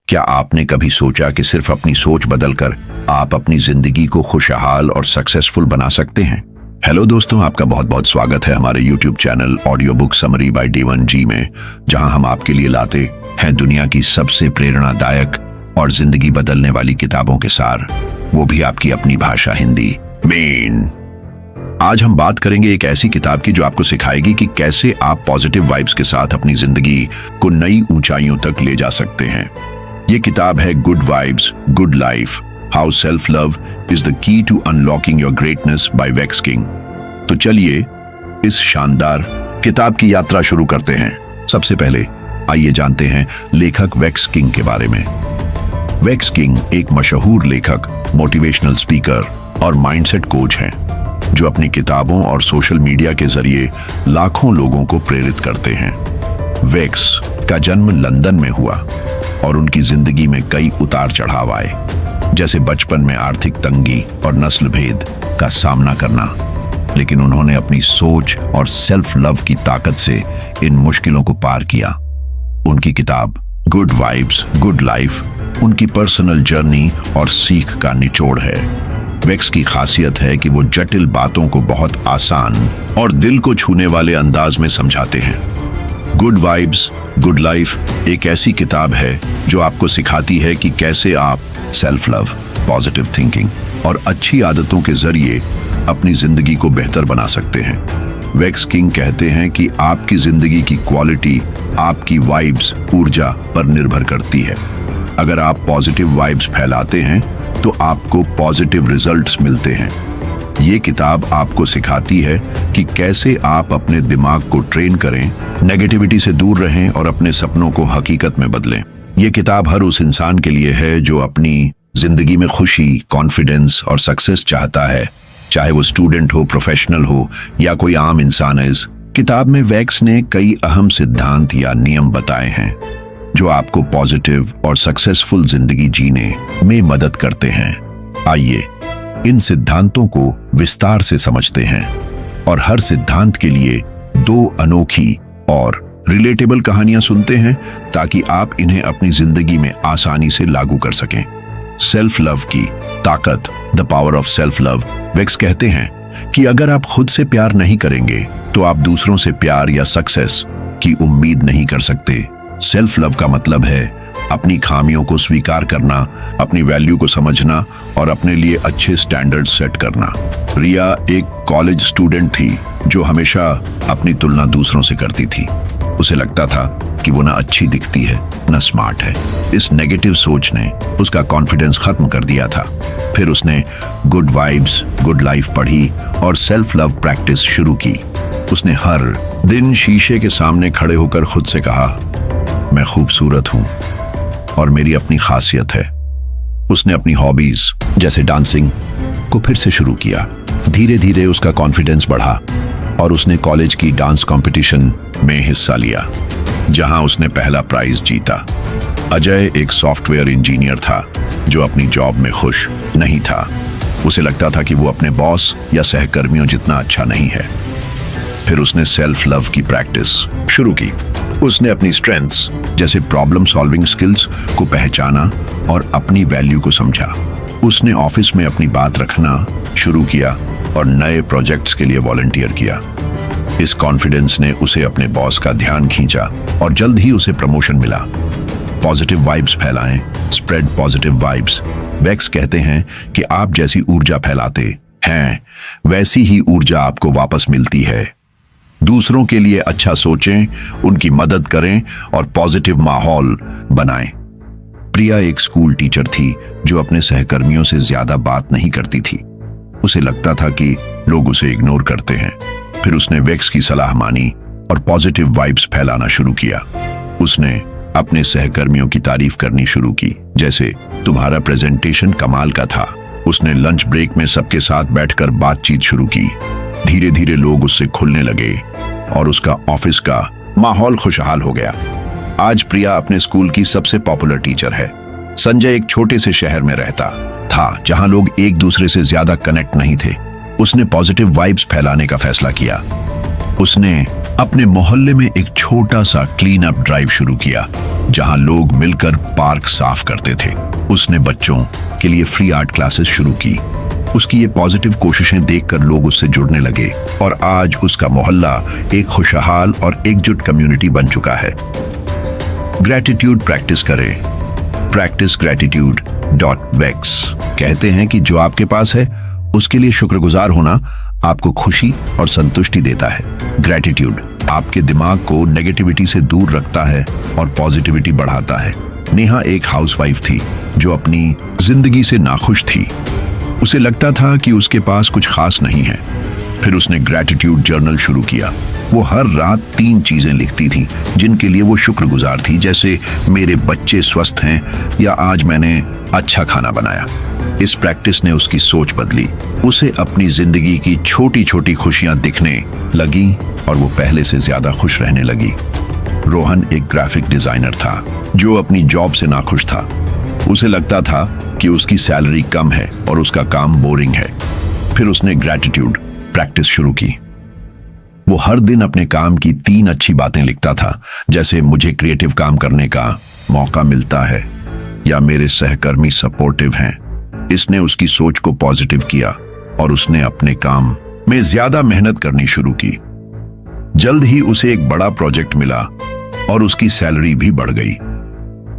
क्या आपने कभी सोचा कि सिर्फ अपनी सोच बदलकर आप अपनी जिंदगी को खुशहाल और सक्सेसफुल बना सकते हैं? हेलो दोस्तों, आपका बहुत बहुत स्वागत है हमारे YouTube channel audio book summary by D1G में, जहां हम आपके लिए लाते हैं दुनिया की सबसे प्रेरणादायक और जिंदगी बदलने वाली किताबों के सार, वो भी आपकी अपनी भाषा हिंदी में। आज हम बात करेंगे एक ऐसी किताब की जो आपको सिखाएगी कि कैसे आप पॉजिटिव वाइब्स के साथ अपनी जिंदगी को नई ऊंचाइयों तक ले जा सकते हैं। ये किताब है good vibes good life, how self love is the key to unlocking your greatness by Vex King. तो चलिए इस शानदार किताब की यात्रा शुरू करते हैं। सबसे पहले आइए जानते हैं लेखक वेक्स किंग के बारे में। वेक्स किंग एक मशहूर लेखक, मोटिवेशनल स्पीकर और माइंडसेट कोच हैं, जो अपनी किताबों और सोशल मीडिया के जरिए लाखों लोगों को प्रेरित करते हैं। वेक्स का जन्म लंदन में हुआ और उनकी जिंदगी में कई उतार चढ़ाव आए, जैसे बचपन में आर्थिक तंगी और नस्ल भेद का सामना करना, लेकिन उन्होंने अपनी सोच और सेल्फ लव की ताकत से इन मुश्किलों को पार किया। उनकी किताब गुड वाइब्स गुड लाइफ उनकी पर्सनल जर्नी और सीख का निचोड़ है। वेक्स की खासियत है कि वो जटिल बातों को बहुत आसान और दिल को छूने वाले अंदाज में समझाते हैं। गुड वाइब्स गुड लाइफ एक ऐसी किताब है जो आपको सिखाती है कि कैसे आप सेल्फ लव, पॉजिटिव थिंकिंग और अच्छी आदतों के जरिए अपनी जिंदगी को बेहतर बना सकते हैं। वेक्स किंग कहते हैं कि आपकी जिंदगी की क्वालिटी आपकी वाइब्स, ऊर्जा पर निर्भर करती है। अगर आप पॉजिटिव वाइब्स फैलाते हैं तो आपको पॉजिटिव रिजल्ट्स मिलते हैं। ये किताब आपको सिखाती है कि कैसे आप अपने दिमाग को ट्रेन करें, नेगेटिविटी से दूर रहें और अपने सपनों को हकीकत में बदलें। ये किताब हर उस इंसान के लिए है जो अपनी जिंदगी में खुशी, कॉन्फिडेंस और सक्सेस चाहता है, चाहे वो स्टूडेंट हो, प्रोफेशनल हो या कोई आम इंसान है। इस किताब में वेक्स ने कई अहम सिद्धांत या नियम बताए हैं जो आपको पॉजिटिव और सक्सेसफुल जिंदगी जीने में मदद करते हैं। आइए इन सिद्धांतों को विस्तार से समझते हैं और हर सिद्धांत के लिए 2 अनोखी और रिलेटेबल कहानियां सुनते हैं, ताकि आप इन्हें अपनी जिंदगी में आसानी से लागू कर सकें। सेल्फ लव की ताकत, the power of self love. Vex कहते हैं कि अगर आप खुद से प्यार नहीं करेंगे तो आप दूसरों से प्यार या सक्सेस की उम्मीद नहीं कर सकते। सेल्फ लव का मतलब है अपनी खामियों को स्वीकार करना, अपनी वैल्यू को समझना और अपने लिए अच्छे स्टैंडर्ड सेट करना। रिया एक कॉलेज स्टूडेंट थी जो हमेशा अपनी तुलना दूसरों से करती थी। उसे लगता था कि वो ना अच्छी दिखती है ना स्मार्ट है। इस नेगेटिव सोच ने उसका कॉन्फिडेंस खत्म कर दिया था। फिर उसने गुड वाइब्स गुड लाइफ पढ़ी और सेल्फ लव प्रैक्टिस शुरू की। उसने हर दिन शीशे के सामने खड़े होकर खुद से कहा, मैं खूबसूरत हूं और मेरी अपनी खासियत है। उसने अपनी हॉबीज जैसे डांसिंग को फिर से शुरू किया। धीरे धीरे उसका कॉन्फिडेंस बढ़ा और उसने कॉलेज की डांस कंपटीशन में हिस्सा लिया, जहां उसने पहला प्राइज जीता। अजय एक सॉफ्टवेयर इंजीनियर था जो अपनी जॉब में खुश नहीं था। उसे लगता था कि वो अपने बॉस या सहकर्मियों जितना अच्छा नहीं है। फिर उसने सेल्फ लव की प्रैक्टिस शुरू की। उसने अपनी स्ट्रेंथ्स जैसे प्रॉब्लम सॉल्विंग स्किल्स को पहचाना और अपनी वैल्यू को समझा। उसने ऑफिस में अपनी बात रखना शुरू किया और नए प्रोजेक्ट्स के लिए वॉलंटियर किया। इस कॉन्फिडेंस ने उसे अपने बॉस का ध्यान खींचा और जल्द ही उसे प्रमोशन मिला। पॉजिटिव वाइब्स फैलाएं, स्प्रेड पॉजिटिव वाइब्स। वेक्स कहते हैं कि आप जैसी ऊर्जा फैलाते हैं, वैसी ही ऊर्जा आपको वापस मिलती है। दूसरों के लिए अच्छा सोचें, उनकी मदद करें और पॉजिटिव माहौल बनाएं। प्रिया एक स्कूल टीचर थी जो अपने सहकर्मियों से ज्यादा बात नहीं करती थी। उसे लगता था कि लोग उसे इग्नोर करते हैं। फिर उसने वेक्स की सलाह मानी और पॉजिटिव वाइब्स फैलाना शुरू किया। उसने अपने सहकर्मियों की तारीफ करनी शुरू की, जैसे तुम्हारा प्रेजेंटेशन कमाल का था। उसने लंच ब्रेक में सबके साथ बैठकर बातचीत शुरू की। धीरे धीरे लोग उससे खुलने लगे और उसका ऑफिस का माहौल खुशहाल हो गया। आज प्रिया अपने स्कूल की सबसे पॉपुलर टीचर है। संजय एक छोटे से शहर में रहता था जहां लोग एक दूसरे से ज्यादा कनेक्ट नहीं थे। उसने पॉजिटिव वाइब्स फैलाने का फैसला किया। उसने अपने मोहल्ले में एक छोटा सा क्लीन अप ड्राइव शुरू किया, जहां लोग मिलकर पार्क साफ करते थे। उसने बच्चों के लिए फ्री आर्ट क्लासेस शुरू की। उसकी ये पॉजिटिव कोशिशें देखकर लोग उससे जुड़ने लगे और आज उसका मोहल्ला एक खुशहाल और एकजुट कम्युनिटी बन चुका है। ग्रैटिट्यूड प्रैक्टिस करें। Practice gratitude.vex। कहते हैं कि जो आपके पास है उसके लिए शुक्रगुजार होना आपको खुशी और संतुष्टि देता है। ग्रैटिट्यूड आपके दिमाग को नेगेटिविटी से दूर रखता है और पॉजिटिविटी बढ़ाता है। नेहा एक हाउसवाइफ थी जो अपनी जिंदगी से नाखुश थी। उसे लगता था कि उसके पास कुछ खास नहीं है। फिर उसने ग्रैटिट्यूड जर्नल शुरू किया। वो हर रात 3 चीजें लिखती थी जिनके लिए वो शुक्रगुजार थी, जैसे मेरे बच्चे स्वस्थ हैं या आज मैंने अच्छा खाना बनाया। इस प्रैक्टिस ने उसकी सोच बदली। उसे अपनी जिंदगी की छोटी छोटी खुशियां दिखने लगी और वो पहले से ज्यादा खुश रहने लगी। रोहन एक ग्राफिक डिजाइनर था जो अपनी जॉब से नाखुश था। उसे लगता था कि उसकी सैलरी कम है और उसका काम बोरिंग है। फिर उसने ग्रैटिट्यूड प्रैक्टिस शुरू की। वो हर दिन अपने काम की 3 अच्छी बातें लिखता था, जैसे मुझे क्रिएटिव काम करने का मौका मिलता है या मेरे सहकर्मी सपोर्टिव हैं। इसने उसकी सोच को पॉजिटिव किया और उसने अपने काम में ज्यादा मेहनत करनी शुरू की। जल्द ही उसे एक बड़ा प्रोजेक्ट मिला और उसकी सैलरी भी बढ़ गई।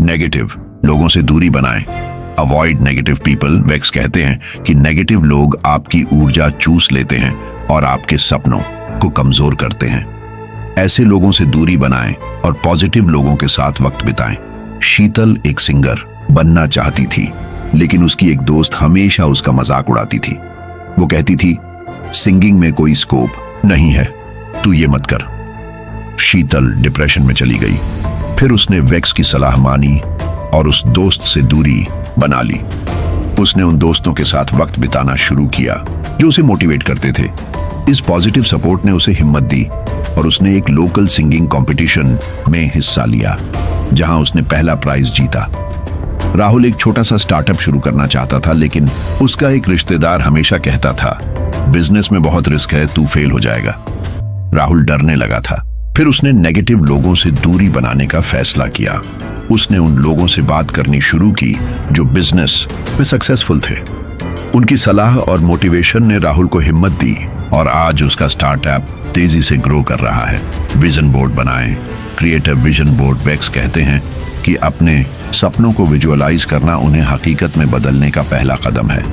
नेगेटिव लोगों से दूरी बनाएं। Avoid negative people. वेक्स कहते हैं कि नेगेटिव लोग आपकी ऊर्जा चूस लेते हैं और आपके सपनों को कमजोर करते हैं। ऐसे लोगों से दूरी बनाएं और पॉजिटिव लोगों के साथ वक्त बिताएं। शीतल एक सिंगर बनना चाहती थी, लेकिन उसकी एक दोस्त हमेशा उसका मजाक उड़ाती थी। वो कहती थी, सिंगिंग में कोई स्कोप नहीं है, तू ये मत कर। शीतल डिप्रेशन में चली गई। फिर उसने वेक्स की सलाह मानी और उस दोस्त से दूरी बना ली। उसने उन दोस्तों के साथ वक्त बिताना शुरू किया जो उसे मोटिवेट करते थे। इस पॉजिटिव सपोर्ट ने उसे हिम्मत दी और उसने एक लोकल सिंगिंग कंपटीशन में हिस्सा लिया, जहां उसने पहला प्राइज जीता। राहुल एक छोटा सा स्टार्टअप शुरू करना चाहता था, लेकिन उसका एक रिश्तेदार हमेशा कहता था, बिजनेस में बहुत रिस्क है, तू फेल हो जाएगा। राहुल डरने लगा था। फिर उसने नेगेटिव लोगों से दूरी बनाने का फैसला किया। उसने उन लोगों से बात करनी शुरू की जो बिजनेस में सक्सेसफुल थे। उनकी सलाह और मोटिवेशन ने राहुल को हिम्मत दी और आज उसका स्टार्टअप तेजी से ग्रो कर रहा है। विजन बोर्ड बनाएं। Creative vision board. वेक्स कहते हैं कि अपने सपनों को विजुअलाइज करना उन्हें हकीकत में बदलने का पहला कदम है।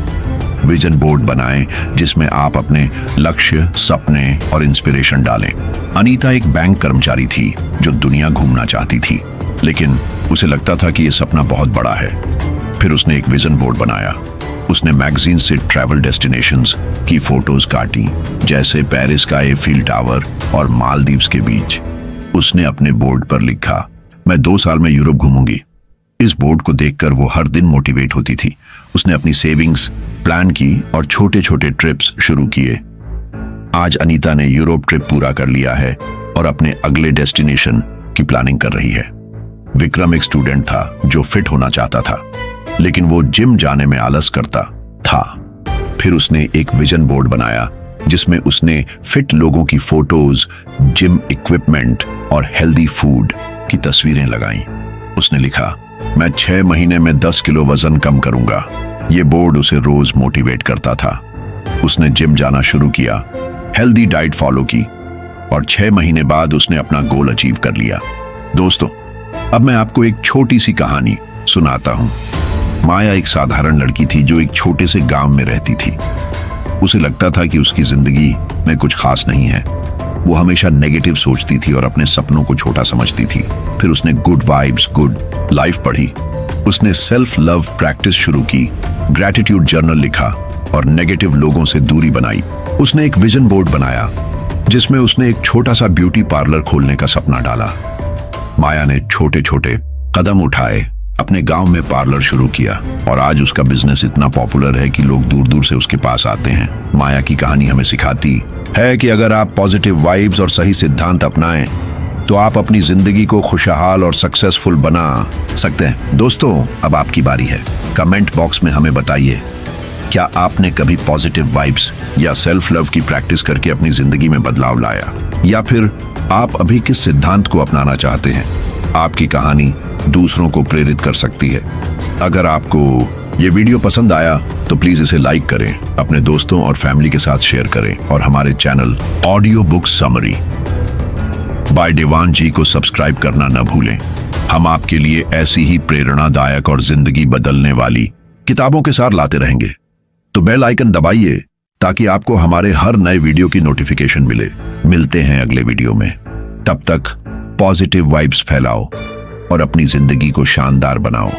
विजन बोर्ड बनाएं जिसमें आप अपने लक्ष्य, सपने और इंस्पिरेशन डालें। अनीता एक बैंक कर्मचारी थी जो दुनिया घूमना चाहती थी, लेकिन उसे लगता था कि यह सपना बहुत बड़ा है। फिर उसने एक विजन बोर्ड बनाया। उसने मैगजीन से ट्रैवल डेस्टिनेशंस की फोटोज काटी, जैसे पेरिस का एफिल टावर और मालदीव्स के बीच। उसने अपने बोर्ड पर लिखा, मैं 2 साल में यूरोप घूमूंगी। इस बोर्ड को देखकर वो हर दिन मोटिवेट होती थी। उसने अपनी सेविंग्स प्लान की और छोटे छोटे ट्रिप्स शुरू किए। आज अनीता ने यूरोप ट्रिप पूरा कर लिया है और अपने अगले डेस्टिनेशन की प्लानिंग कर रही है। विक्रम एक स्टूडेंट था जो फिट होना चाहता था, लेकिन वो जिम जाने में आलस करता था। फिर उसने एक विजन बोर्ड बनाया जिसमें उसने फिट लोगों की फोटोज, जिम इक्विपमेंट और हेल्दी फूड की तस्वीरें लगाई। उसने लिखा, मैं 6 महीने में 10 किलो वजन कम करूंगा। ये बोर्ड उसे रोज मोटिवेट करता था। उसने जिम जाना शुरू किया, हेल्दी डाइट फॉलो की और 6 महीने बाद उसने अपना गोल अचीव कर लिया। दोस्तों, अब मैं आपको एक छोटी सी कहानी सुनाता हूं। माया एक साधारण लड़की थी जो एक छोटे से गांव में रहती थी। उसे लगता था कि उसकी जिंदगी में कुछ खास नहीं है। वो हमेशा नेगेटिव सोचती थी और अपने सपनों को छोटा समझती थी। फिर उसने गुड वाइब्स गुड लाइफ पढ़ी। उसने सेल्फ लव प्रैक्टिस शुरू की, ग्रैटिट्यूड जर्नल लिखा और नेगेटिव लोगों से दूरी बनाई। उसने एक विजन बोर्ड बनाया जिसमें उसने एक छोटा सा ब्यूटी पार्लर खोलने का सपना डाला। माया ने छोटे छोटे कदम उठाए, अपने गांव में पार्लर शुरू किया और आज उसका बिजनेस इतना पॉपुलर है कि लोग दूर दूर से उसके पास आते हैं। माया की कहानी हमें सिखाती है कि अगर आप पॉजिटिव वाइब्स और सही सिद्धांत अपनाएं तो आप अपनी जिंदगी को खुशहाल और सक्सेसफुल बना सकते हैं। दोस्तों, अब आपकी बारी है। कमेंट बॉक्स में हमें बताइए, क्या आपने कभी पॉजिटिव वाइब्स या सेल्फ लव की प्रैक्टिस करके अपनी जिंदगी में बदलाव लाया, या फिर आप अभी किस सिद्धांत को अपनाना चाहते हैं? आपकी कहानी दूसरों को प्रेरित कर सकती है। अगर आपको ये वीडियो पसंद आया तो प्लीज इसे लाइक करें, अपने दोस्तों और फैमिली के साथ शेयर करें और हमारे channel audio book summary by Diwan ji को सब्सक्राइब करना न भूलें। हम आपके लिए ऐसी ही प्रेरणादायक और जिंदगी बदलने वाली किताबों के साथ लाते रहेंगे। तो बेल आइकन दबाइए ताकि आपको हमारे हर नए वीडियो की नोटिफिकेशन मिले। मिलते हैं अगले वीडियो में। तब तक पॉजिटिव वाइब्स फैलाओ और अपनी जिंदगी को शानदार बनाओ।